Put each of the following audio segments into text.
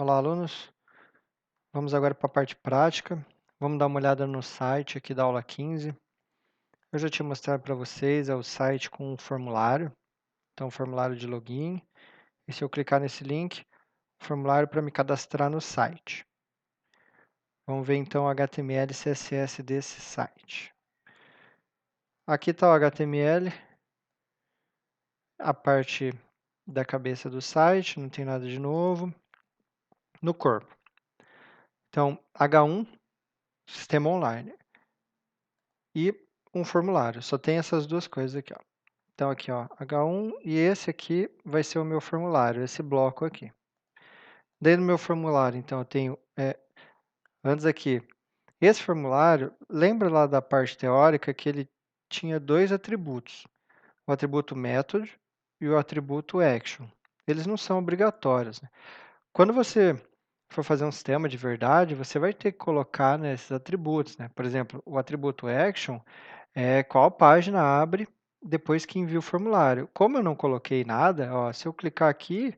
Olá, alunos. Vamos agora para a parte prática. Vamos dar uma olhada no site aqui da aula 15. Eu já tinha mostrado para vocês, é o site com um formulário. Então, formulário de login. E se eu clicar nesse link, formulário para me cadastrar no site. Vamos ver então o HTML e CSS desse site. Aqui está o HTML, a parte da cabeça do site, não tem nada de novo. No corpo. Então, H1, sistema online. E um formulário. Só tem essas duas coisas aqui, ó. Então, aqui, ó, H1 e esse aqui vai ser o meu formulário, esse bloco aqui. Daí no meu formulário, então, eu tenho, antes aqui, esse formulário, lembra lá da parte teórica que ele tinha dois atributos, o atributo method e o atributo action. Eles não são obrigatórios, né? Quando você for fazer um sistema de verdade, você vai ter que colocar nesses atributos, né? Por exemplo, o atributo action é qual página abre depois que envia o formulário. Como eu não coloquei nada, ó, se eu clicar aqui,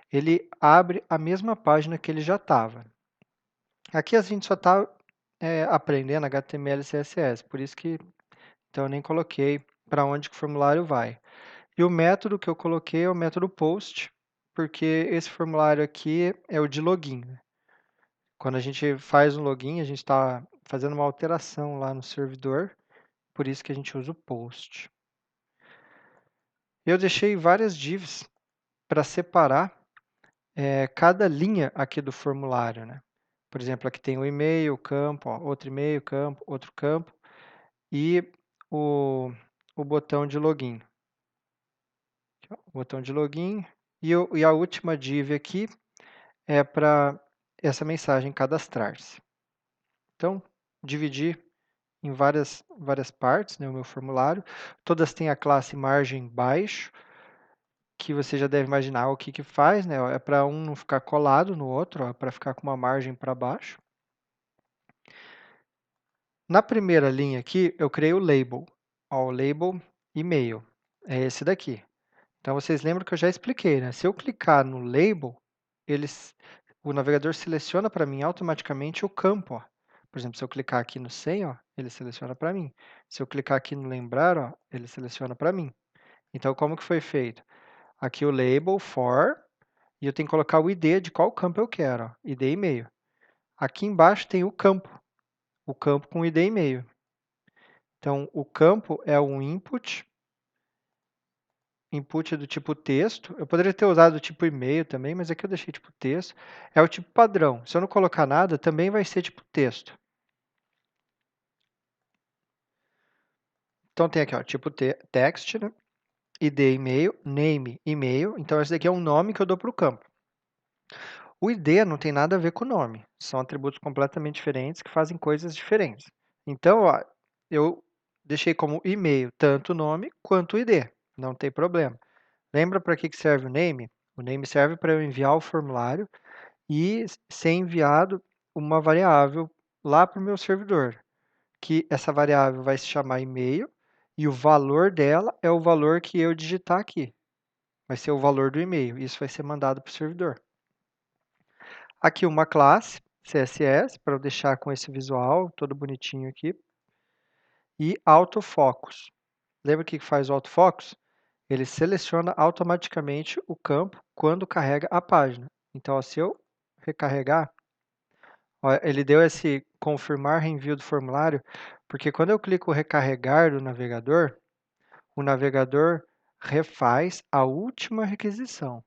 ele abre a mesma página que ele já estava. Aqui a gente só está aprendendo HTML e CSS, por isso que então eu nem coloquei para onde que o formulário vai. E o método que eu coloquei é o método post, porque esse formulário aqui é o de login, né? Quando a gente faz um login, a gente está fazendo uma alteração lá no servidor, por isso que a gente usa o post. Eu deixei várias divs para separar cada linha aqui do formulário, né? Por exemplo, aqui tem o e-mail, campo, ó, outro e-mail, campo, outro campo e o, o botão de login. Aqui, ó, o botão de login e a última div aqui é para essa mensagem cadastrar-se. Então, dividi em várias partes, né, o meu formulário. Todas têm a classe margem baixo, que você já deve imaginar o que que faz, né? É para um não ficar colado no outro, é para ficar com uma margem para baixo. Na primeira linha aqui, eu criei o label. Ó, o label e-mail. É esse daqui. Então, vocês lembram que eu já expliquei, né? Se eu clicar no label, o navegador seleciona para mim automaticamente o campo, ó. Por exemplo, se eu clicar aqui no 100, ó, ele seleciona para mim. Se eu clicar aqui no lembrar, ó, ele seleciona para mim. Então, como que foi feito? Aqui o label for, e eu tenho que colocar o ID de qual campo eu quero, ó, ID e-mail. Aqui embaixo tem o campo com ID e-mail. Então, o campo é um input do tipo texto. Eu poderia ter usado o tipo e-mail também, mas aqui eu deixei tipo texto. É o tipo padrão. Se eu não colocar nada, também vai ser tipo texto. Então, tem aqui, ó, tipo text, né? ID e-mail, name e-mail. Então, esse daqui é um nome que eu dou para o campo. O ID não tem nada a ver com o nome. São atributos completamente diferentes que fazem coisas diferentes. Então, ó, eu deixei como e-mail tanto o nome quanto o ID. Não tem problema. Lembra para que serve o name? O name serve para eu enviar o formulário e ser enviado uma variável lá para o meu servidor, que essa variável vai se chamar e-mail e o valor dela é o valor que eu digitar aqui. Vai ser o valor do e-mail. Isso vai ser mandado para o servidor. Aqui uma classe CSS, para eu deixar com esse visual todo bonitinho aqui. E autofocus. Lembra o que faz o autofocus? Ele seleciona automaticamente o campo quando carrega a página. Então, ó, se eu recarregar, ó, ele deu esse confirmar reenvio do formulário, porque quando eu clico recarregar do navegador, o navegador refaz a última requisição.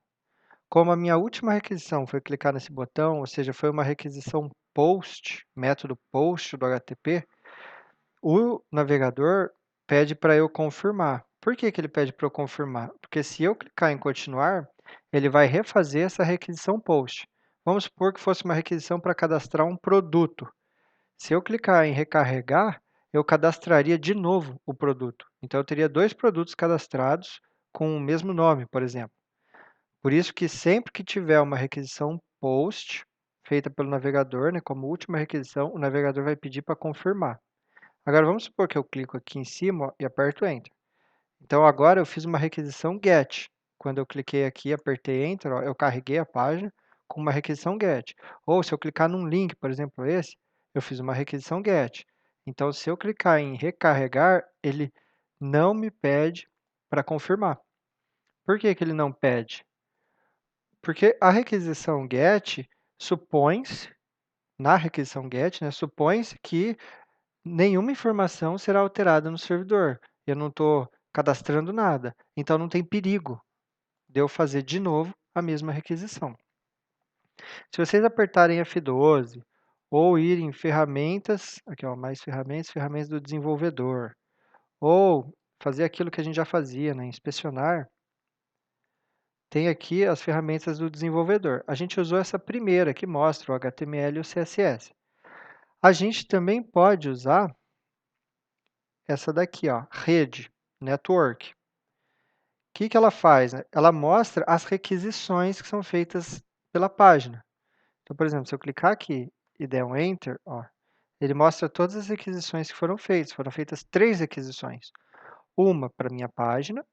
Como a minha última requisição foi clicar nesse botão, ou seja, foi uma requisição post, método post do HTTP, o navegador pede para eu confirmar. Por que que ele pede para eu confirmar? Porque se eu clicar em continuar, ele vai refazer essa requisição post. Vamos supor que fosse uma requisição para cadastrar um produto. Se eu clicar em recarregar, eu cadastraria de novo o produto. Então, eu teria dois produtos cadastrados com o mesmo nome, por exemplo. Por isso que sempre que tiver uma requisição post feita pelo navegador, né, como última requisição, o navegador vai pedir para confirmar. Agora vamos supor que eu clico aqui em cima ó, e aperto Enter. Então agora eu fiz uma requisição GET. Quando eu cliquei aqui e apertei Enter, ó, eu carreguei a página com uma requisição GET. Ou se eu clicar num link, por exemplo, esse, eu fiz uma requisição GET. Então, se eu clicar em recarregar, ele não me pede para confirmar. Por que que ele não pede? Porque a requisição GET supõe-se, na requisição GET, né, supõe-se que nenhuma informação será alterada no servidor. Eu não estou cadastrando nada. Então, não tem perigo de eu fazer de novo a mesma requisição. Se vocês apertarem F12 ou irem em ferramentas, aqui ó, mais ferramentas, ferramentas do desenvolvedor, ou fazer aquilo que a gente já fazia, né, inspecionar, tem aqui as ferramentas do desenvolvedor. A gente usou essa primeira que mostra o HTML e o CSS. A gente também pode usar essa daqui, ó, rede, network. O que que ela faz, né? Ela mostra as requisições que são feitas pela página. Então, por exemplo, se eu clicar aqui e der um Enter, ó, ele mostra todas as requisições que foram feitas. Foram feitas 3 requisições. Uma para a minha página,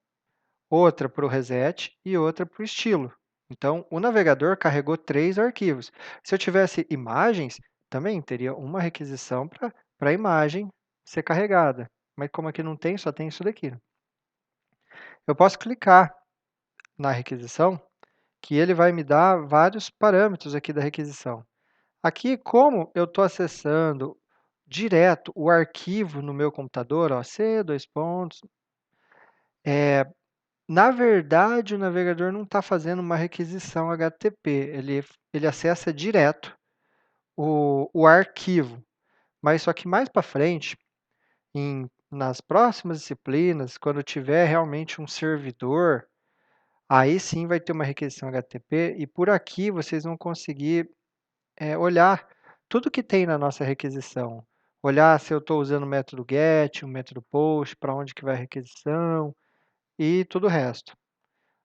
outra para o reset e outra para o estilo. Então, o navegador carregou 3 arquivos. Se eu tivesse imagens, também teria uma requisição para a imagem ser carregada. Mas como aqui não tem, só tem isso daqui, né? Eu posso clicar na requisição, que ele vai me dar vários parâmetros aqui da requisição. Aqui, como eu estou acessando direto o arquivo no meu computador, ó, C, dois pontos, na verdade, o navegador não está fazendo uma requisição HTTP, ele acessa direto o arquivo. Mas só que mais para frente, nas próximas disciplinas, quando tiver realmente um servidor, aí sim vai ter uma requisição HTTP e por aqui vocês vão conseguir olhar tudo que tem na nossa requisição. Olhar se eu estou usando o método GET, o método POST, para onde que vai a requisição e tudo o resto.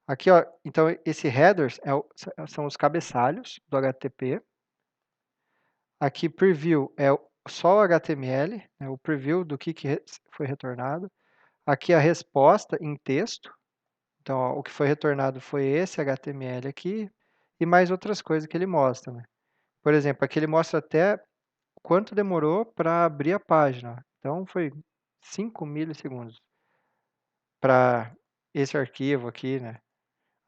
Aqui, ó, então, esse headers são os cabeçalhos do HTTP. Aqui, preview é só o HTML, é o preview do que foi retornado. Aqui, a resposta em texto. Então, ó, o que foi retornado foi esse HTML aqui e mais outras coisas que ele mostra, né? Por exemplo, aqui ele mostra até quanto demorou para abrir a página. Então, foi 5 milissegundos para esse arquivo aqui, né?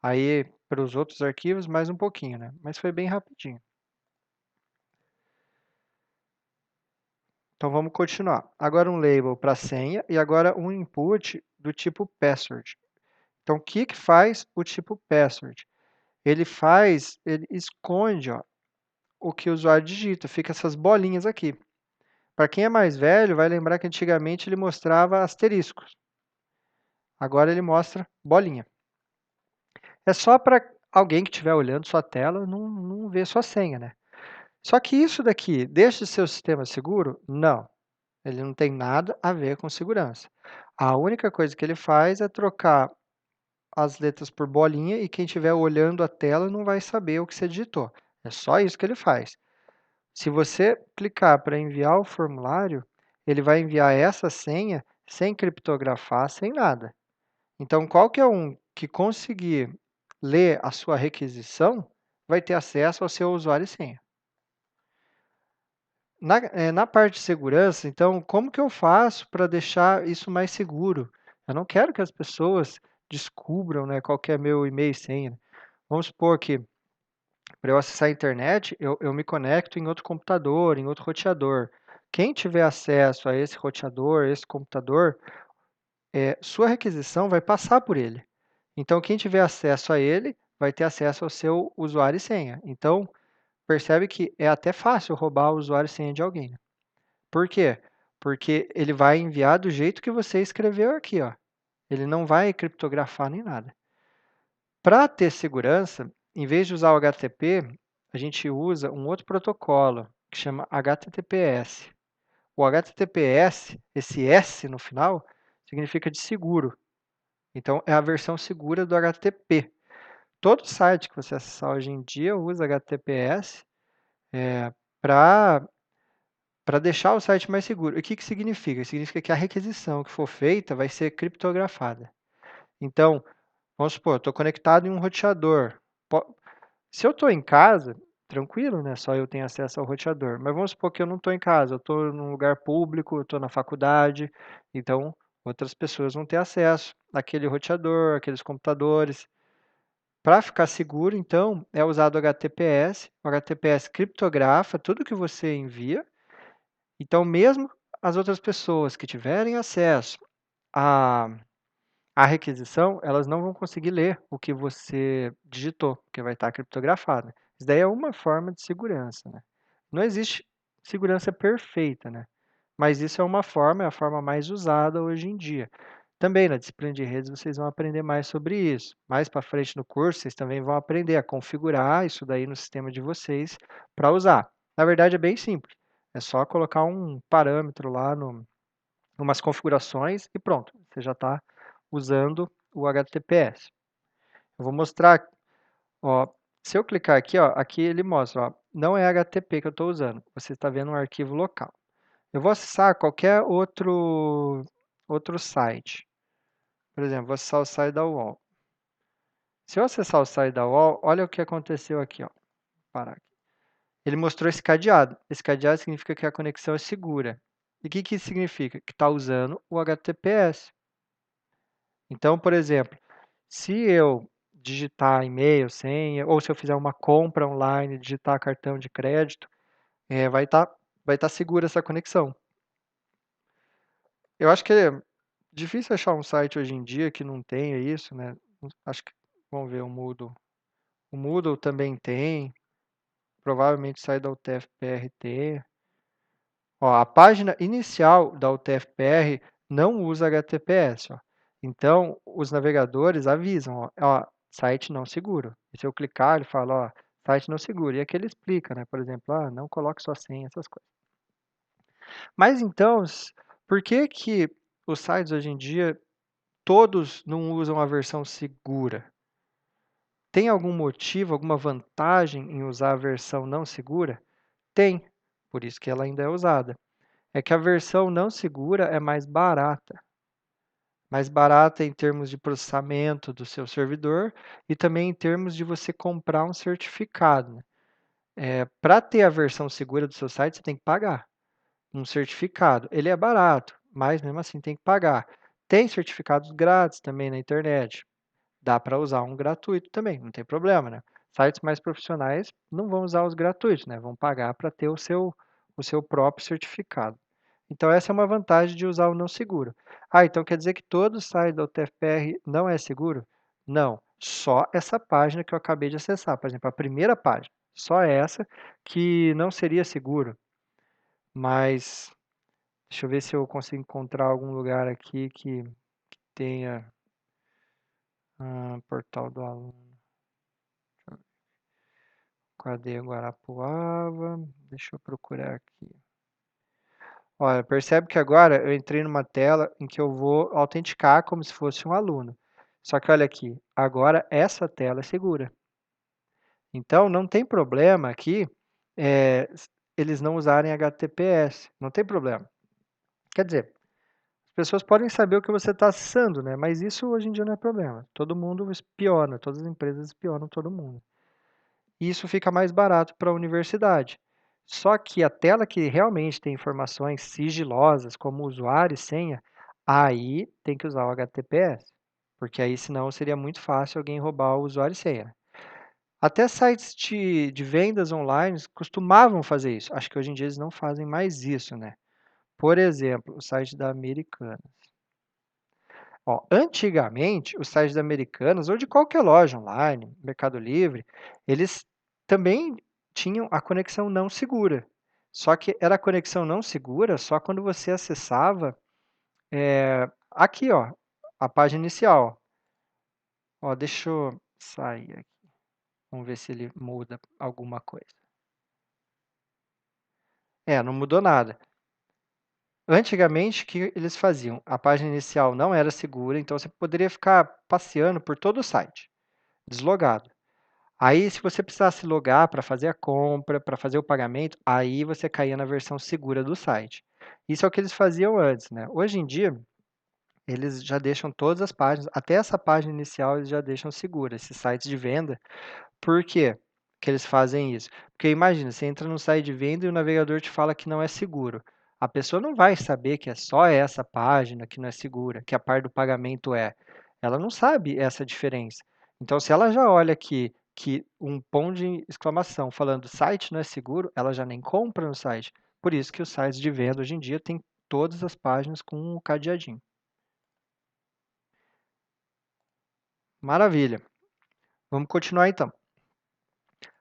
Aí, para os outros arquivos, mais um pouquinho, né? Mas foi bem rapidinho. Então, vamos continuar. Agora um label para senha e agora um input do tipo password. Então, o que que faz o tipo password? Ele esconde, ó, o que o usuário digita, fica essas bolinhas aqui. Para quem é mais velho, vai lembrar que antigamente ele mostrava asteriscos. Agora ele mostra bolinha. É só para alguém que estiver olhando sua tela não ver sua senha, né? Só que isso daqui deixa o seu sistema seguro? Não. Ele não tem nada a ver com segurança. A única coisa que ele faz é trocar as letras por bolinha e quem estiver olhando a tela não vai saber o que você digitou. É só isso que ele faz. Se você clicar para enviar o formulário, ele vai enviar essa senha sem criptografar, sem nada. Então, qualquer um que conseguir ler a sua requisição vai ter acesso ao seu usuário e senha. Na parte de segurança, então, como que eu faço para deixar isso mais seguro? Eu não quero que as pessoas descubram, né, qual que é meu e-mail e senha. Vamos supor que para eu acessar a internet, eu me conecto em outro computador, em outro roteador. Quem tiver acesso a esse roteador, esse computador, sua requisição vai passar por ele. Então, quem tiver acesso a ele vai ter acesso ao seu usuário e senha. Então, percebe que é até fácil roubar o usuário e senha de alguém, né? Por quê? Porque ele vai enviar do jeito que você escreveu aqui, ó. Ele não vai criptografar nem nada. Para ter segurança, em vez de usar o HTTP, a gente usa um outro protocolo que chama HTTPS. O HTTPS, esse S no final, significa de seguro. Então, é a versão segura do HTTP. Todo site que você acessar hoje em dia usa HTTPS para deixar o site mais seguro. E o que que significa? Significa que a requisição que for feita vai ser criptografada. Então, vamos supor, estou conectado em um roteador. Se eu estou em casa, tranquilo, né? Só eu tenho acesso ao roteador. Mas vamos supor que eu não estou em casa, eu estou num lugar público, eu estou na faculdade, então outras pessoas vão ter acesso àquele roteador, àqueles computadores. Para ficar seguro, então, é usado o HTTPS. O HTTPS criptografa tudo que você envia. Então, mesmo as outras pessoas que tiverem acesso à, à requisição, elas não vão conseguir ler o que você digitou, porque vai estar criptografado. Isso daí é uma forma de segurança, né? Não existe segurança perfeita, né? Mas isso é uma forma, é a forma mais usada hoje em dia. Também na disciplina de redes vocês vão aprender mais sobre isso. Mais para frente no curso, vocês também vão aprender a configurar isso daí no sistema de vocês para usar. Na verdade, é bem simples. É só colocar um parâmetro lá no, umas configurações e pronto. Você já está usando o HTTPS. Eu vou mostrar, ó, se eu clicar aqui, ó, aqui ele mostra, ó, não é HTTP que eu estou usando. Você está vendo um arquivo local. Eu vou acessar qualquer outro site. Por exemplo, vou acessar o site da UOL. Se eu acessar o site da UOL, olha o que aconteceu aqui, ó. Vou parar aqui. Ele mostrou esse cadeado. Esse cadeado significa que a conexão é segura. E o que, que isso significa? Que está usando o HTTPS. Então, por exemplo, se eu digitar e-mail, senha, ou se eu fizer uma compra online, digitar cartão de crédito, vai tá segura essa conexão. Eu acho que é difícil achar um site hoje em dia que não tenha isso, né? Acho que, vamos ver, o Moodle. O Moodle também tem, provavelmente sai da UTF-PR. Ó, a página inicial da UTF-PR não usa HTTPS, ó. Então, os navegadores avisam, ó, site não seguro. E se eu clicar, ele fala, ó, site não seguro. E aqui ele explica, né? Por exemplo, não coloque sua senha, essas coisas. Mas então, por que que os sites hoje em dia todos não usam a versão segura? Tem algum motivo, alguma vantagem em usar a versão não segura? Tem, por isso que ela ainda é usada. É que a versão não segura é mais barata. Mais barata em termos de processamento do seu servidor e também em termos de você comprar um certificado. Para ter a versão segura do seu site, você tem que pagar um certificado. Ele é barato, mas mesmo assim tem que pagar. Tem certificados grátis também na internet. Dá para usar um gratuito também, não tem problema, né? Sites mais profissionais não vão usar os gratuitos, né? Vão pagar para ter o seu próprio certificado. Então, essa é uma vantagem de usar o não seguro. Então quer dizer que todo site da UTF-PR não é seguro? Não, só essa página que eu acabei de acessar. Por exemplo, a primeira página, só essa que não seria seguro. Mas, deixa eu ver se eu consigo encontrar algum lugar aqui que tenha portal do aluno. Cadê Guarapuava? Deixa eu procurar aqui. Olha, percebe que agora eu entrei numa tela em que eu vou autenticar como se fosse um aluno. Só que olha aqui, agora essa tela é segura. Então não tem problema aqui eles não usarem HTTPS. Não tem problema. Quer dizer, as pessoas podem saber o que você está acessando, né? Mas isso hoje em dia não é problema. Todo mundo espiona, todas as empresas espionam todo mundo. E isso fica mais barato para a universidade. Só que a tela que realmente tem informações sigilosas, como usuário e senha, aí tem que usar o HTTPS, porque aí senão seria muito fácil alguém roubar o usuário e senha. Até sites de vendas online costumavam fazer isso. Acho que hoje em dia eles não fazem mais isso, né? Por exemplo, o site da Americanas. Ó, antigamente, os sites da Americanas ou de qualquer loja online, Mercado Livre, eles também tinham a conexão não segura. Só que era a conexão não segura só quando você acessava aqui, ó, a página inicial. Ó, deixa eu sair aqui. Vamos ver se ele muda alguma coisa. Não mudou nada. Antigamente, o que eles faziam? A página inicial não era segura, então você poderia ficar passeando por todo o site, deslogado. Aí, se você precisasse logar para fazer a compra, para fazer o pagamento, aí você caía na versão segura do site. Isso é o que eles faziam antes, né? Hoje em dia, eles já deixam todas as páginas, até essa página inicial eles já deixam segura, esses sites de venda. Por quê? que eles fazem isso. Porque imagina, você entra no site de venda e o navegador te fala que não é seguro. A pessoa não vai saber que é só essa página que não é segura, que a parte do pagamento é. Ela não sabe essa diferença. Então, se ela já olha aqui que um ponto de exclamação falando site não é seguro, ela já nem compra no site. Por isso que os sites de venda hoje em dia têm todas as páginas com o cadeadinho. Maravilha. Vamos continuar então.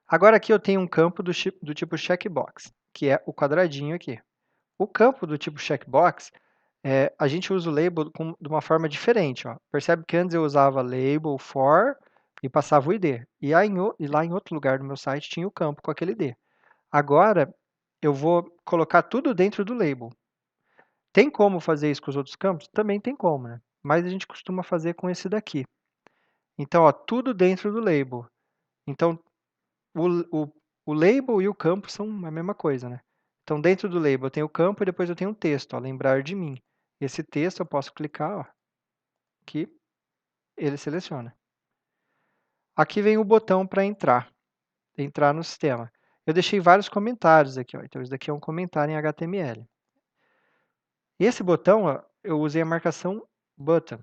Agora aqui eu tenho um campo do tipo checkbox, que é o quadradinho aqui. O campo do tipo checkbox, a gente usa o label de uma forma diferente. Ó. Percebe que antes eu usava label for e passava o ID. E lá em outro lugar do meu site tinha o campo com aquele ID. Agora eu vou colocar tudo dentro do label. Tem como fazer isso com os outros campos? Também tem como, né? Mas a gente costuma fazer com esse daqui. Então, ó, tudo dentro do label. Então, o, o, o label e o campo são a mesma coisa, né? Então, dentro do label eu tenho o campo e depois eu tenho um texto, ó, lembrar de mim. Esse texto eu posso clicar, ó, que ele seleciona. Aqui vem o botão para entrar no sistema. Eu deixei vários comentários aqui, ó. Então, isso daqui é um comentário em HTML. Esse botão, ó, eu usei a marcação button,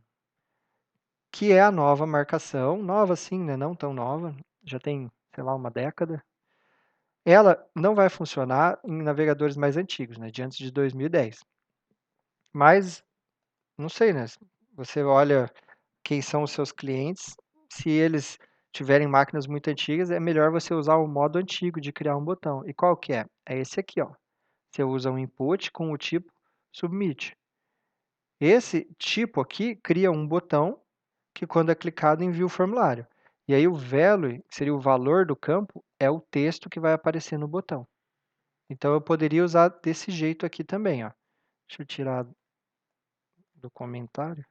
que é a nova marcação, nova sim, né? Não tão nova, já tem, sei lá, uma década. Ela não vai funcionar em navegadores mais antigos, né? De antes de 2010. Mas, não sei, né? Você olha quem são os seus clientes, se eles tiverem máquinas muito antigas, é melhor você usar o modo antigo de criar um botão. E qual que é? É esse aqui, ó. Você usa um input com o tipo submit. Esse tipo aqui cria um botão que quando é clicado envia o formulário. E aí o value, que seria o valor do campo, é o texto que vai aparecer no botão. Então eu poderia usar desse jeito aqui também, ó. Deixa eu tirar do comentário.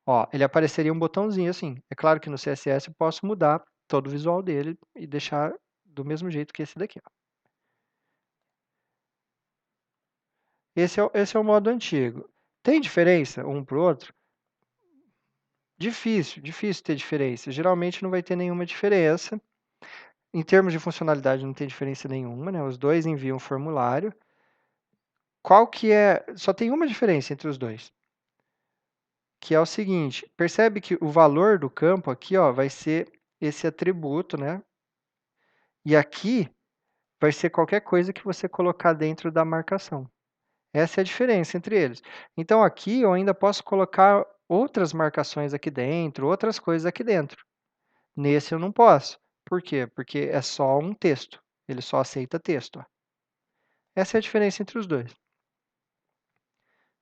Ó, ele apareceria um botãozinho assim. É claro que no CSS eu posso mudar todo o visual dele e deixar do mesmo jeito que esse daqui, ó. Esse é o modo antigo. Tem diferença um para o outro? Difícil ter diferença. Geralmente não vai ter nenhuma diferença. Em termos de funcionalidade não tem diferença nenhuma, né? Os dois enviam um formulário. Qual que é? Só tem uma diferença entre os dois, que é o seguinte, percebe que o valor do campo aqui, ó, vai ser esse atributo, né? E aqui vai ser qualquer coisa que você colocar dentro da marcação. Essa é a diferença entre eles. Então aqui eu ainda posso colocar outras marcações aqui dentro, outras coisas aqui dentro. Nesse eu não posso. Por quê? Porque é só um texto. Ele só aceita texto, ó. Essa é a diferença entre os dois.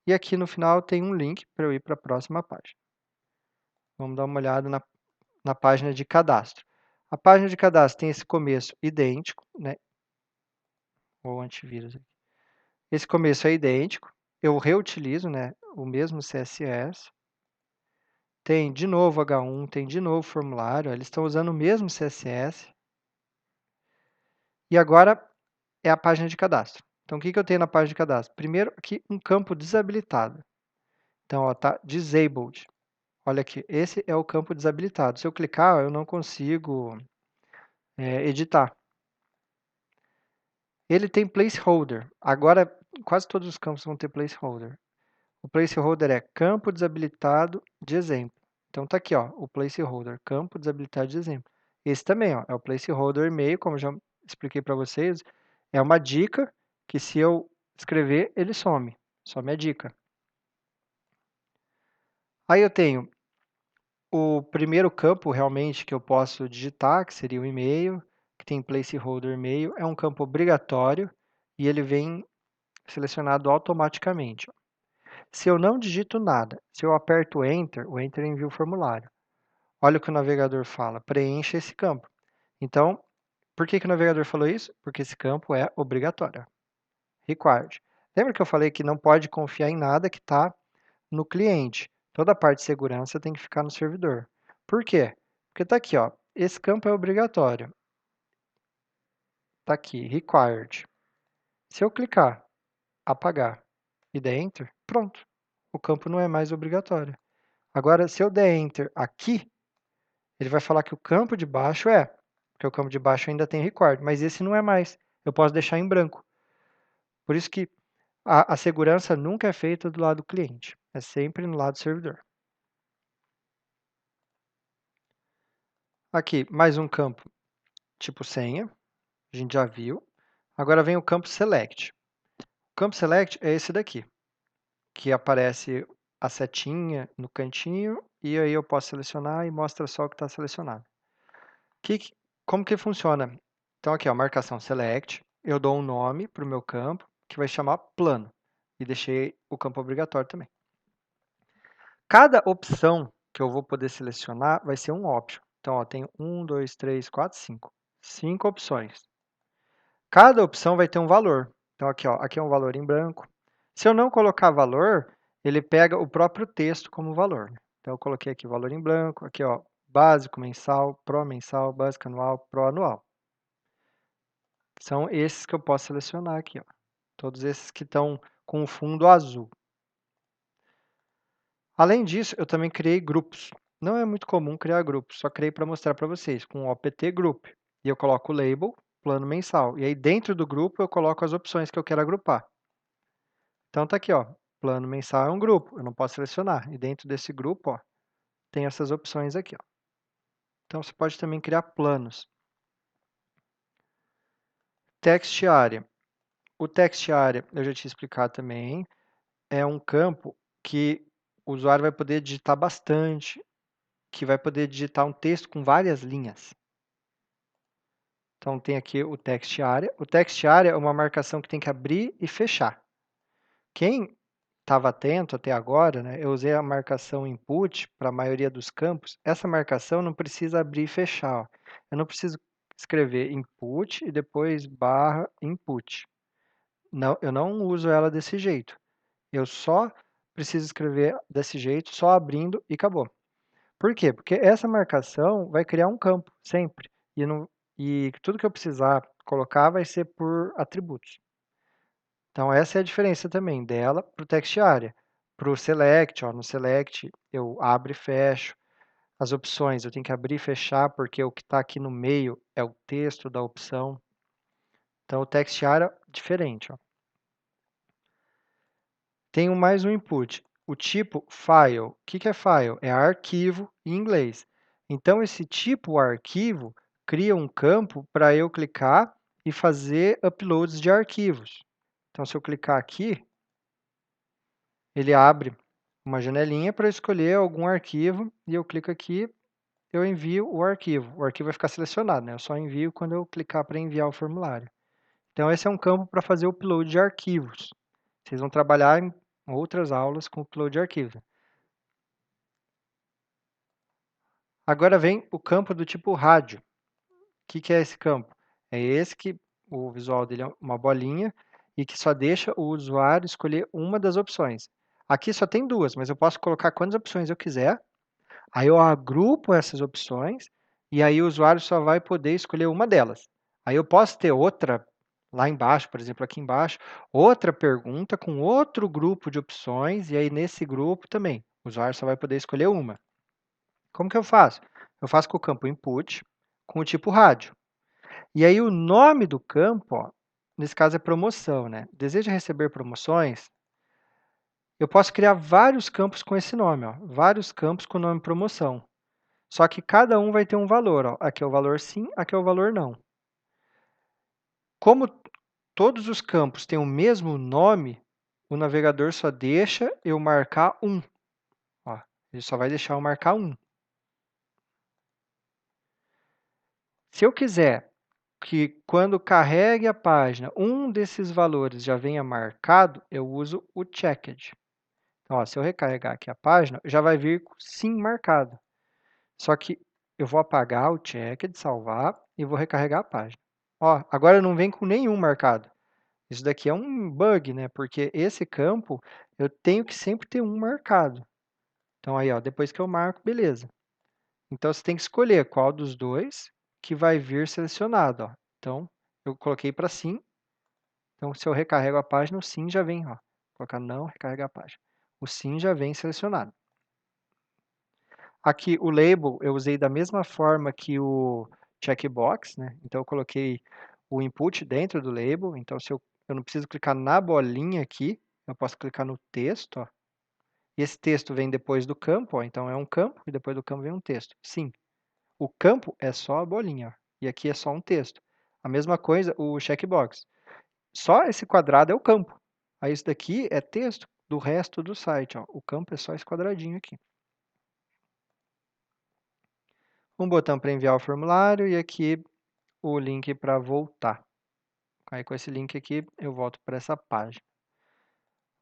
E aqui no final tem um link para eu ir para a próxima página. Vamos dar uma olhada na página de cadastro. A página de cadastro tem esse começo idêntico, né? Ou antivírus aqui. Esse começo é idêntico. Eu reutilizo, né, o mesmo CSS. Tem de novo H1, tem de novo formulário. Eles estão usando o mesmo CSS. E agora é a página de cadastro. Então, o que eu tenho na página de cadastro? Primeiro, aqui um campo desabilitado. Então, está disabled. Olha aqui, esse é o campo desabilitado. Se eu clicar, eu não consigo editar. Ele tem placeholder. Agora, quase todos os campos vão ter placeholder. O placeholder é campo desabilitado de exemplo. Então, está aqui, ó, o placeholder, campo desabilitado de exemplo. Esse também, ó, é o placeholder e-mail, como eu já expliquei para vocês. É uma dica que se eu escrever, ele some. Some a dica. Aí eu tenho o primeiro campo realmente que eu posso digitar, que seria o e-mail, que tem placeholder e-mail, é um campo obrigatório e ele vem selecionado automaticamente. Se eu não digito nada, se eu aperto Enter, o Enter envia o formulário. Olha o que o navegador fala, preencha esse campo. Então, por que o navegador falou isso? Porque esse campo é obrigatório. Required. Lembra que eu falei que não pode confiar em nada que está no cliente? Toda a parte de segurança tem que ficar no servidor. Por quê? Porque está aqui, ó, esse campo é obrigatório. Está aqui, required. Se eu clicar, apagar e der Enter, pronto. O campo não é mais obrigatório. Agora, se eu der Enter aqui, ele vai falar que o campo de baixo é. porque o campo de baixo ainda tem record, mas esse não é mais. Eu posso deixar em branco. Por isso que a segurança nunca é feita do lado do cliente, é sempre no lado do servidor. Aqui, mais um campo tipo senha, a gente já viu. Agora vem o campo select. O campo select é esse daqui, que aparece a setinha no cantinho e aí eu posso selecionar e mostra só o que está selecionado. Como que funciona? Então aqui, ó, marcação select, eu dou um nome para o meu campo, que vai chamar plano, e deixei o campo obrigatório também. Cada opção que eu vou poder selecionar vai ser um option. Então, ó, tem 1, 2, 3, 4, 5. 5 opções. Cada opção vai ter um valor. Então, aqui é um valor em branco. Se eu não colocar valor, ele pega o próprio texto como valor. Então, eu coloquei aqui valor em branco, aqui, ó, básico mensal, pro mensal, básico anual, pro anual. São esses que eu posso selecionar aqui, ó. Todos esses que estão com o fundo azul. Além disso, eu também criei grupos. Não é muito comum criar grupos, só criei para mostrar para vocês, com o OPT Group. E eu coloco o label, plano mensal. E aí dentro do grupo eu coloco as opções que eu quero agrupar. Então tá aqui, ó, plano mensal é um grupo, eu não posso selecionar. E dentro desse grupo, ó, tem essas opções aqui, ó. Então você pode também criar planos. Text Area. O Text Area, eu já tinha explicado também, é um campo que o usuário vai poder digitar bastante, que vai poder digitar um texto com várias linhas. Então, tem aqui o text area. O text area é uma marcação que tem que abrir e fechar. Quem estava atento até agora, né, eu usei a marcação input para a maioria dos campos. Essa marcação não precisa abrir e fechar. Ó. Eu não preciso escrever input e depois barra input. Não, eu não uso ela desse jeito. Eu só preciso escrever desse jeito, só abrindo e acabou. Por quê? Porque essa marcação vai criar um campo, sempre. E tudo que eu precisar colocar vai ser por atributos. Então, essa é a diferença também dela para o text area. Para o select, ó, no select eu abro e fecho. As opções eu tenho que abrir e fechar, porque o que está aqui no meio é o texto da opção. Então, o text area é diferente. Ó. Tenho mais um input. O tipo file. O que é file? É arquivo em inglês. Então, esse tipo arquivo cria um campo para eu clicar e fazer uploads de arquivos. Então, se eu clicar aqui, ele abre uma janelinha para escolher algum arquivo e eu clico aqui, eu envio o arquivo. O arquivo vai ficar selecionado, né? Eu só envio quando eu clicar para enviar o formulário. Então, esse é um campo para fazer o upload de arquivos. Vocês vão trabalhar em outras aulas com upload de arquivos. Agora vem o campo do tipo rádio. O que é esse campo? É esse que o visual dele é uma bolinha e que só deixa o usuário escolher uma das opções. Aqui só tem duas, mas eu posso colocar quantas opções eu quiser. Aí eu agrupo essas opções e aí o usuário só vai poder escolher uma delas. Aí eu posso ter outra lá embaixo, por exemplo, aqui embaixo, outra pergunta com outro grupo de opções e aí nesse grupo também o usuário só vai poder escolher uma. Como que eu faço? Eu faço com o campo input, com o tipo rádio. E aí o nome do campo, ó, nesse caso é promoção, né? Deseja receber promoções? Eu posso criar vários campos com esse nome, ó, vários campos com o nome promoção. Só que cada um vai ter um valor, ó. Aqui é o valor sim, aqui é o valor não. Como todos os campos têm o mesmo nome, o navegador só deixa eu marcar um. Ó, ele só vai deixar eu marcar um. Se eu quiser que quando carregue a página, um desses valores já venha marcado, eu uso o checked. Então, ó, se eu recarregar aqui a página, já vai vir sim marcado. Só que eu vou apagar o checked, salvar e vou recarregar a página. Ó, agora não vem com nenhum marcado. Isso daqui é um bug, né? Porque esse campo eu tenho que sempre ter um marcado. Então aí, ó, depois que eu marco, beleza. Então você tem que escolher qual dos dois que vai vir selecionado, ó. Então eu coloquei para sim. Então se eu recarrego a página, o sim já vem, ó. Vou colocar não, recarregar a página. O sim já vem selecionado. Aqui o label eu usei da mesma forma que o checkbox, né? Então eu coloquei o input dentro do label, então se eu não preciso clicar na bolinha aqui, eu posso clicar no texto, ó. E esse texto vem depois do campo, ó, então é um campo e depois do campo vem um texto. Sim, o campo é só a bolinha, ó, e aqui é só um texto. A mesma coisa o checkbox. Só esse quadrado é o campo. Aí isso daqui é texto do resto do site, ó. O campo é só esse quadradinho aqui. Um botão para enviar o formulário e aqui o link para voltar. Aí com esse link aqui eu volto para essa página.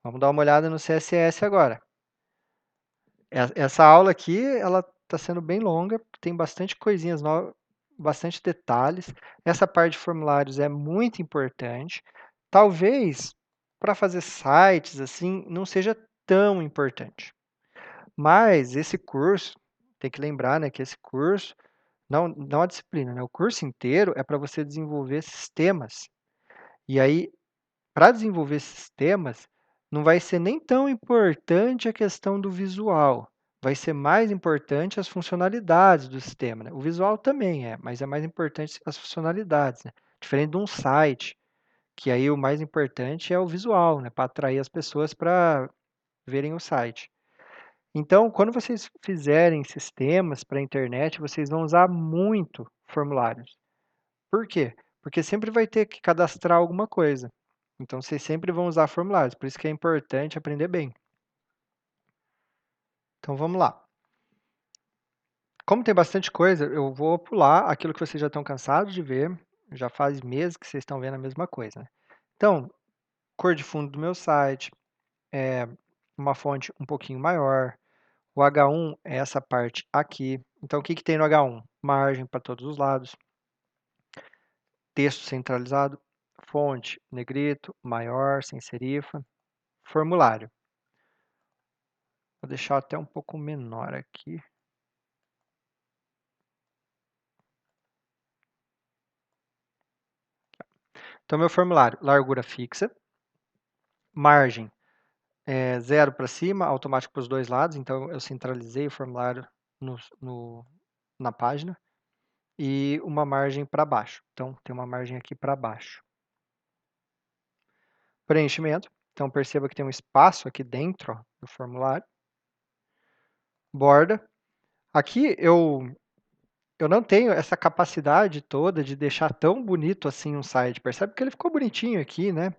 Vamos dar uma olhada no CSS agora. Essa aula aqui, ela está sendo bem longa, tem bastante coisinhas novas, bastante detalhes. Essa parte de formulários é muito importante. Talvez para fazer sites assim não seja tão importante. Mas esse curso, tem que lembrar, né, que esse curso, não a disciplina, né, o curso inteiro é para você desenvolver sistemas. E aí, para desenvolver sistemas, não vai ser nem tão importante a questão do visual. Vai ser mais importante as funcionalidades do sistema, né? O visual também é, mas é mais importante as funcionalidades, né? Diferente de um site, que aí o mais importante é o visual, né? Para atrair as pessoas para verem o site. Então, quando vocês fizerem sistemas para a internet, vocês vão usar muito formulários. Por quê? Porque sempre vai ter que cadastrar alguma coisa. Então, vocês sempre vão usar formulários. Por isso que é importante aprender bem. Então, vamos lá. Como tem bastante coisa, eu vou pular aquilo que vocês já estão cansados de ver. Já faz meses que vocês estão vendo a mesma coisa, né? Então, cor de fundo do meu site, é uma fonte um pouquinho maior. O H1 é essa parte aqui. Então, o que tem no H1? Margem para todos os lados. Texto centralizado. Fonte, negrito, maior, sem serifa. Formulário. Vou deixar até um pouco menor aqui. Então, meu formulário, largura fixa. Margem, 0 para cima, automático para os dois lados. Então, eu centralizei o formulário na página. E uma margem para baixo. Então, tem uma margem aqui para baixo. Preenchimento. Então, perceba que tem um espaço aqui dentro ó, do formulário. Borda. Aqui eu não tenho essa capacidade toda de deixar tão bonito assim um site. Percebe que ele ficou bonitinho aqui, né?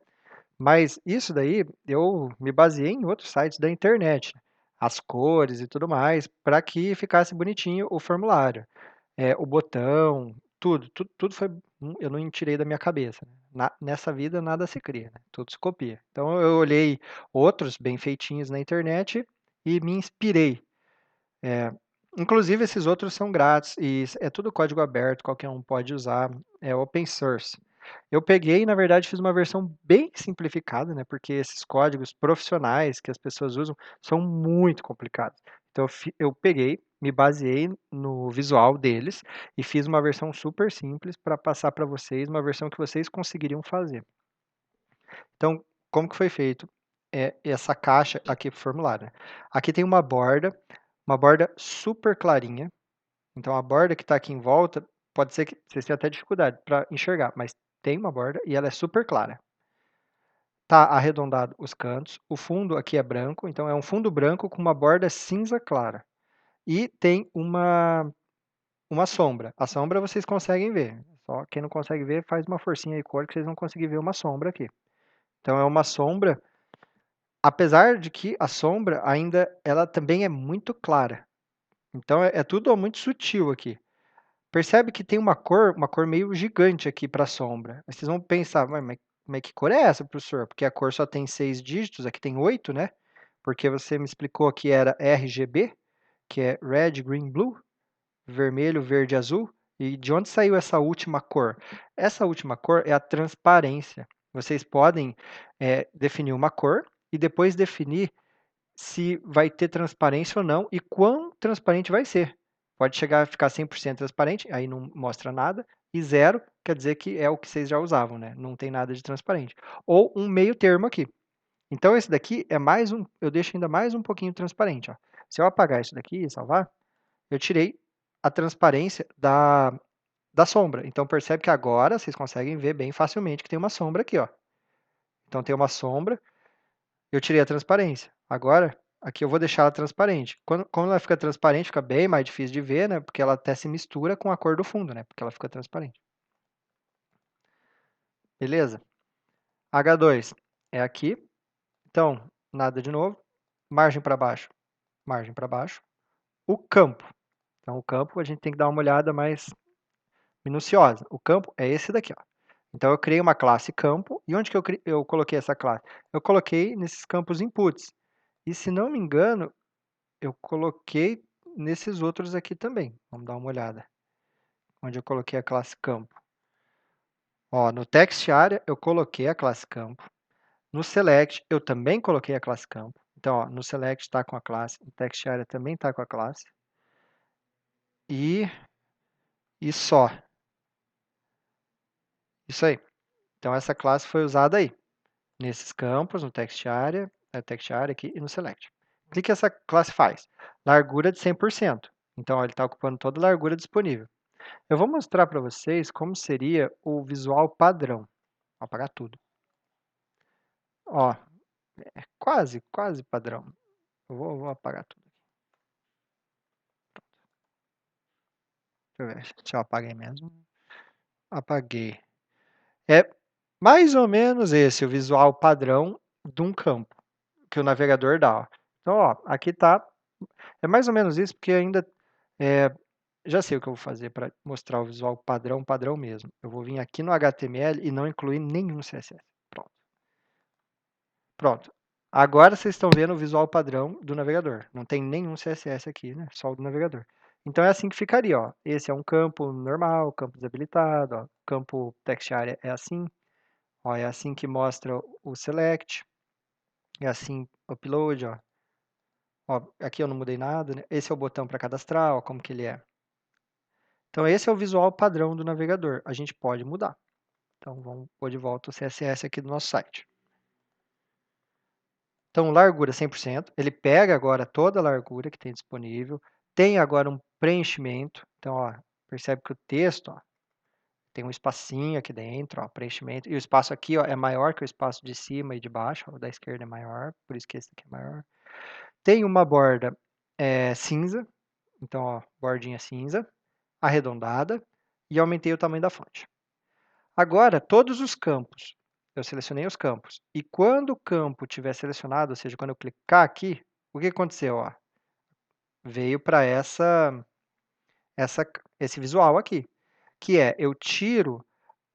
Mas isso daí eu me baseei em outros sites da internet, as cores e tudo mais, para que ficasse bonitinho o formulário. O botão, tudo foi. Eu não tirei da minha cabeça. Nessa vida nada se cria, né? Tudo se copia. Então eu olhei outros bem feitinhos na internet e me inspirei. Inclusive esses outros são grátis e é tudo código aberto, qualquer um pode usar, é open source. Eu peguei e, na verdade, fiz uma versão bem simplificada, né? Porque esses códigos profissionais que as pessoas usam são muito complicados. Então, eu peguei, me baseei no visual deles e fiz uma versão super simples para passar para vocês, uma versão que vocês conseguiriam fazer. Então, como que foi feito essa caixa aqui para o formulário? Né? Aqui tem uma borda super clarinha. Então, a borda que está aqui em volta, pode ser que vocês tenham até dificuldade para enxergar, mas tem uma borda e ela é super clara. Tá arredondado os cantos, o fundo aqui é branco, então é um fundo branco com uma borda cinza clara. E tem uma sombra. A sombra vocês conseguem ver. Só quem não consegue ver, faz uma forcinha aí cor que vocês vão conseguir ver uma sombra aqui. Então é uma sombra, apesar de que a sombra ainda ela também é muito clara. Então é tudo muito sutil aqui. Percebe que tem uma cor meio gigante aqui para a sombra. Aí vocês vão pensar, mas que cor é essa, professor? Porque a cor só tem 6 dígitos, aqui tem 8, né? Porque você me explicou que era RGB, que é Red, Green, Blue, vermelho, verde, azul. E de onde saiu essa última cor? Essa última cor é a transparência. Vocês podem definir uma cor e depois definir se vai ter transparência ou não e quão transparente vai ser. Pode chegar a ficar 100% transparente, aí não mostra nada, e zero quer dizer que é o que vocês já usavam, né? Não tem nada de transparente. Ou um meio termo aqui. Então esse daqui é mais eu deixo ainda mais um pouquinho transparente. Ó. Se eu apagar isso daqui e salvar, eu tirei a transparência da da sombra. Então, percebe que agora vocês conseguem ver bem facilmente que tem uma sombra aqui, ó. Então, tem uma sombra, eu tirei a transparência. Agora, aqui eu vou deixar ela transparente. Como ela fica transparente, fica bem mais difícil de ver, né? Porque ela até se mistura com a cor do fundo, né? Porque ela fica transparente. Beleza? H2 é aqui. Então, nada de novo. Margem para baixo, margem para baixo. O campo. Então, o campo a gente tem que dar uma olhada mais minuciosa. O campo é esse daqui, ó. Então, eu criei uma classe campo. E onde que eu coloquei essa classe? Eu coloquei nesses campos inputs. E se não me engano, eu coloquei nesses outros aqui também. Vamos dar uma olhada. Onde eu coloquei a classe campo. Ó, no text area eu coloquei a classe campo. No select eu também coloquei a classe campo. Então, ó, no select está com a classe. No text area também está com a classe. E só. Isso aí. Então, essa classe foi usada aí. Nesses campos, no text area aqui e no select. O que essa classe faz? Largura de 100%. Então, ó, ele está ocupando toda a largura disponível. Eu vou mostrar para vocês como seria o visual padrão. Vou apagar tudo. Ó, é quase padrão. Vou apagar tudo. Deixa eu ver se eu apaguei mesmo. Apaguei. É mais ou menos esse o visual padrão de um campo que o navegador dá. Ó. Então, ó, aqui está. É mais ou menos isso, porque ainda já sei o que eu vou fazer para mostrar o visual padrão mesmo. Eu vou vir aqui no HTML e não incluir nenhum CSS. Pronto. Pronto. Agora vocês estão vendo o visual padrão do navegador. Não tem nenhum CSS aqui, né? Só o do navegador. Então é assim que ficaria, ó. Esse é um campo normal, campo desabilitado, ó. Campo text area é assim. Ó, é assim que mostra o select. É assim o upload, ó. Ó, aqui eu não mudei nada, né? Esse é o botão para cadastrar, ó, como que ele é. Então esse é o visual padrão do navegador. A gente pode mudar. Então vamos pôr de volta o CSS aqui do nosso site. Então, largura 100%. Ele pega agora toda a largura que tem disponível. Tem agora um preenchimento. Então, ó, percebe que o texto, ó, tem um espacinho aqui dentro, ó, preenchimento. E o espaço aqui, ó, é maior que o espaço de cima e de baixo. Ó, o da esquerda é maior, por isso que esse aqui é maior. Tem uma borda cinza. Então, ó, bordinha cinza, arredondada. E aumentei o tamanho da fonte. Agora, todos os campos. Eu selecionei os campos. E quando o campo estiver selecionado, ou seja, quando eu clicar aqui, o que aconteceu? Ó? Veio para esse visual aqui, que é, eu tiro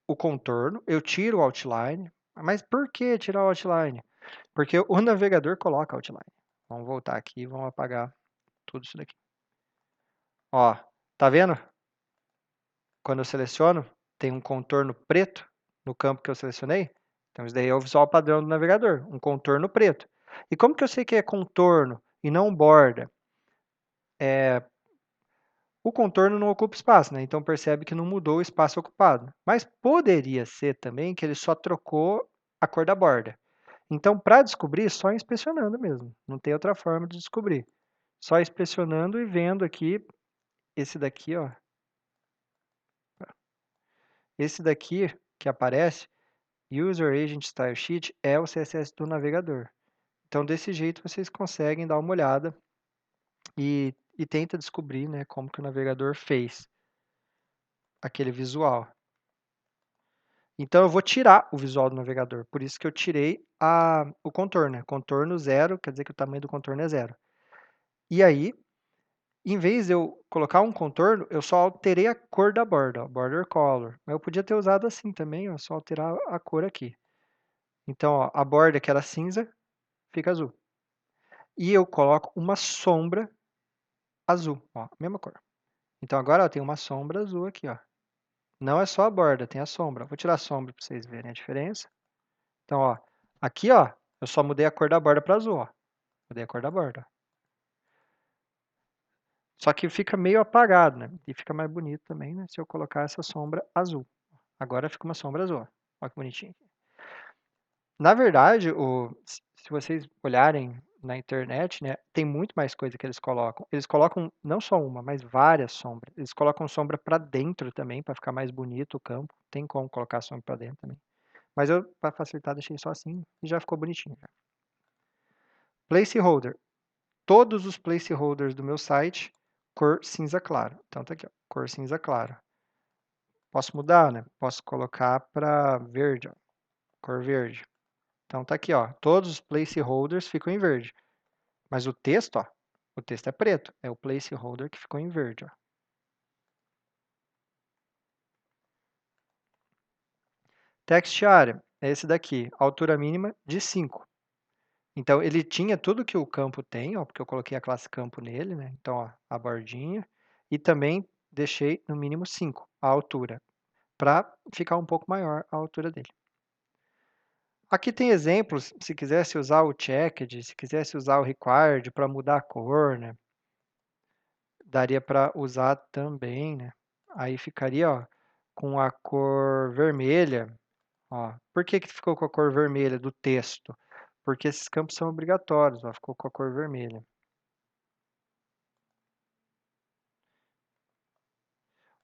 o contorno, eu tiro o outline. Mas por que tirar o outline? Porque o navegador coloca outline. Vamos voltar aqui e vamos apagar tudo isso daqui. Ó, tá vendo? Quando eu seleciono, tem um contorno preto no campo que eu selecionei. Então, isso daí é o visual padrão do navegador, um contorno preto. E como que eu sei que é contorno e não borda? O contorno não ocupa espaço, né? Então percebe que não mudou o espaço ocupado. Mas poderia ser também que ele só trocou a cor da borda. Então, para descobrir, só inspecionando mesmo. Não tem outra forma de descobrir. Só inspecionando e vendo aqui, esse daqui, ó. Esse daqui que aparece, User Agent Style Sheet, é o CSS do navegador. Então, desse jeito, vocês conseguem dar uma olhada e tenta descobrir, né, como que o navegador fez aquele visual. Então, eu vou tirar o visual do navegador. Por isso que eu tirei o contorno. Né? Contorno 0, quer dizer que o tamanho do contorno é 0. E aí, em vez de eu colocar um contorno, eu só alterei a cor da borda, ó, border color. Mas eu podia ter usado assim também, ó, só alterar a cor aqui. Então, ó, a borda que era cinza, fica azul. E eu coloco uma sombra azul, ó, mesma cor. Então, agora ó, tem uma sombra azul aqui, ó. Não é só a borda, tem a sombra. Vou tirar a sombra para vocês verem a diferença. Então, ó, aqui, ó, eu só mudei a cor da borda para azul, ó. Mudei a cor da borda. Só que fica meio apagado, né? E fica mais bonito também, né? Se eu colocar essa sombra azul. Agora fica uma sombra azul, ó. Olha que bonitinho. Na verdade, se vocês olharem na internet, né, tem muito mais coisa que eles colocam. Eles colocam não só uma, mas várias sombras. Eles colocam sombra para dentro também, para ficar mais bonito o campo. Tem como colocar sombra para dentro também. Mas eu, para facilitar, deixei só assim e já ficou bonitinho. Placeholder. Todos os placeholders do meu site, cor cinza claro. Então tá aqui, ó, cor cinza claro. Posso mudar, né? Posso colocar para verde, ó, cor verde. Então tá aqui, ó, todos os placeholders ficam em verde. Mas o texto, ó, o texto é preto. É o placeholder que ficou em verde, ó. Text area é esse daqui, altura mínima de 5. Então, ele tinha tudo que o campo tem, ó, porque eu coloquei a classe campo nele, né? Então, ó, a bordinha. E também deixei no mínimo 5 a altura, para ficar um pouco maior a altura dele. Aqui tem exemplos, se quisesse usar o checked, se quisesse usar o required para mudar a cor, né? Daria para usar também, né? Aí ficaria, ó, com a cor vermelha, ó. Por que que ficou com a cor vermelha do texto? Porque esses campos são obrigatórios, ó, ficou com a cor vermelha.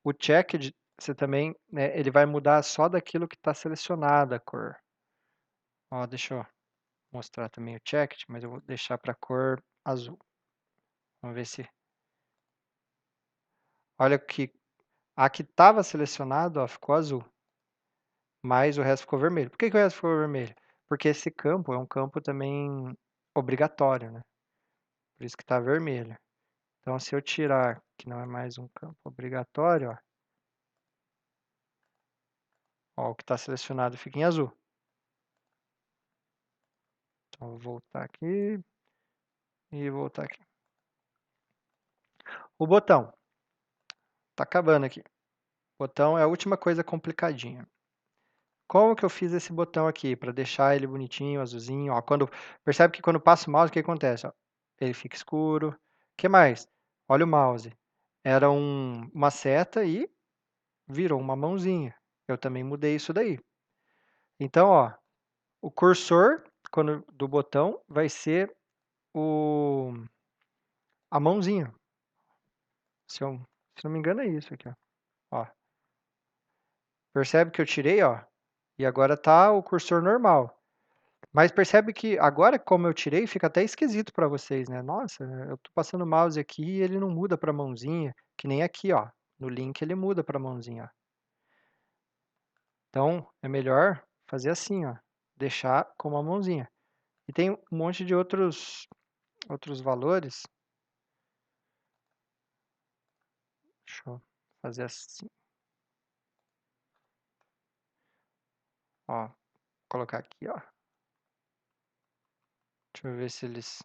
O checked, você também, né, ele vai mudar só daquilo que está selecionado a cor. Ó, deixa eu mostrar também o checked, mas eu vou deixar para a cor azul. Vamos ver se... Olha que a que estava selecionado, ó, ficou azul, mas o resto ficou vermelho. Por que que o resto ficou vermelho? Porque esse campo é um campo também obrigatório, né? Por isso que está vermelho. Então, se eu tirar, que não é mais um campo obrigatório, ó, o que está selecionado fica em azul. Então, vou voltar aqui e voltar aqui. O botão. Tá acabando aqui. O botão é a última coisa complicadinha. Como que eu fiz esse botão aqui para deixar ele bonitinho, azulzinho? Ó, percebe que quando passa o mouse, o que acontece? Ó? Ele fica escuro. O que mais? Olha o mouse. Era uma seta e virou uma mãozinha. Eu também mudei isso daí. Então, ó, o cursor do botão vai ser a mãozinha. Se não me engano, é isso aqui, ó. Ó, percebe que eu tirei, ó, e agora tá o cursor normal. Mas percebe que agora, como eu tirei, fica até esquisito para vocês, né? Nossa, eu tô passando o mouse aqui e ele não muda para mãozinha, que nem aqui, ó. No link ele muda para mãozinha, ó. Então, é melhor fazer assim, ó, deixar como a mãozinha. E tem um monte de outros valores. Deixa eu fazer assim, ó, colocar aqui, ó. Deixa eu ver se eles...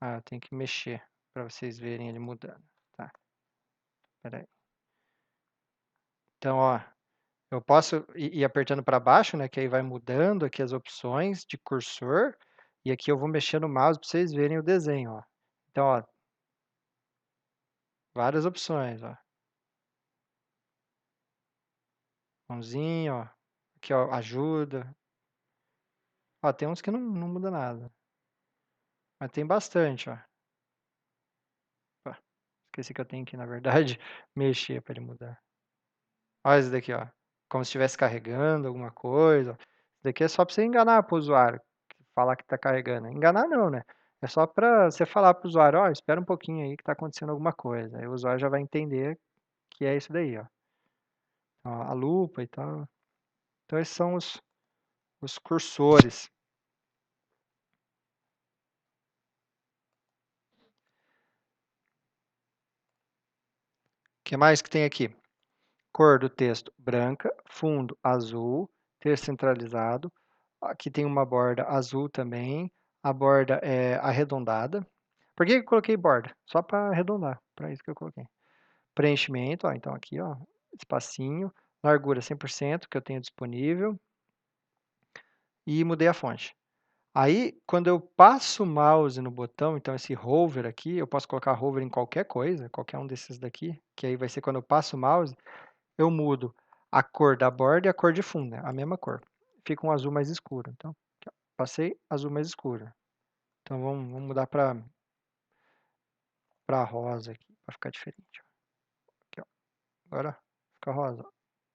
Ah, eu tenho que mexer para vocês verem ele mudando. Tá, peraí. Então, ó, eu posso ir apertando para baixo, né, que aí vai mudando aqui as opções de cursor. E aqui eu vou mexer no mouse para vocês verem o desenho, ó. Então, ó, várias opções, ó. Mãozinha, ó. Aqui, ó, ajuda. Ó, tem uns que não muda nada. Mas tem bastante, ó. Opa, esqueci que eu tenho que, na verdade, mexer para ele mudar. Olha esse daqui, ó. Como se estivesse carregando alguma coisa. Isso daqui é só para você enganar o usuário. Falar que está carregando. Enganar não, né? É só para você falar para o usuário, ó, espera um pouquinho aí que está acontecendo alguma coisa. Aí o usuário já vai entender que é isso daí, ó. Ó, a lupa e tal. Então esses são os cursores. O que mais que tem aqui? Cor do texto branca, fundo azul, texto centralizado. Aqui tem uma borda azul também. A borda é arredondada. Por que eu coloquei borda? Só para arredondar, para isso que eu coloquei. Preenchimento, ó, então aqui, ó, espacinho. Largura 100% que eu tenho disponível. E mudei a fonte. Aí, quando eu passo o mouse no botão, então esse hover aqui, eu posso colocar hover em qualquer coisa, qualquer um desses daqui, que aí vai ser quando eu passo o mouse, eu mudo a cor da borda e a cor de fundo, né? A mesma cor. Fica um azul mais escuro. Então, aqui, ó. passei azul mais escuro. Então vamos mudar para rosa aqui, para ficar diferente. Aqui, ó. Agora fica rosa.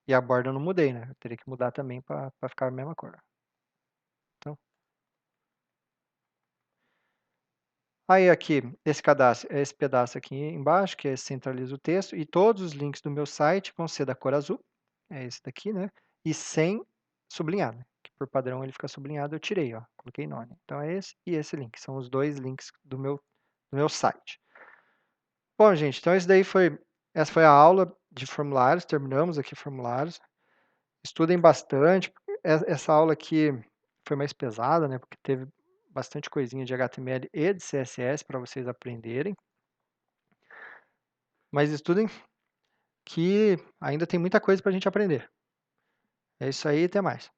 E a borda eu não mudei, né? Eu teria que mudar também para ficar a mesma cor. Então, aí aqui, esse pedaço aqui embaixo, que centraliza o texto, e todos os links do meu site vão ser da cor azul, é esse daqui, né? E sem sublinhar, né? Que por padrão ele fica sublinhado, eu tirei, ó, coloquei none. Então é esse e esse link, são os dois links do meu site. Bom, gente, então essa foi a aula de formulários, terminamos aqui formulários. Estudem bastante, essa aula aqui foi mais pesada, né? Porque teve bastante coisinha de HTML e de CSS para vocês aprenderem. Mas estudem que ainda tem muita coisa para a gente aprender. É isso aí, até mais.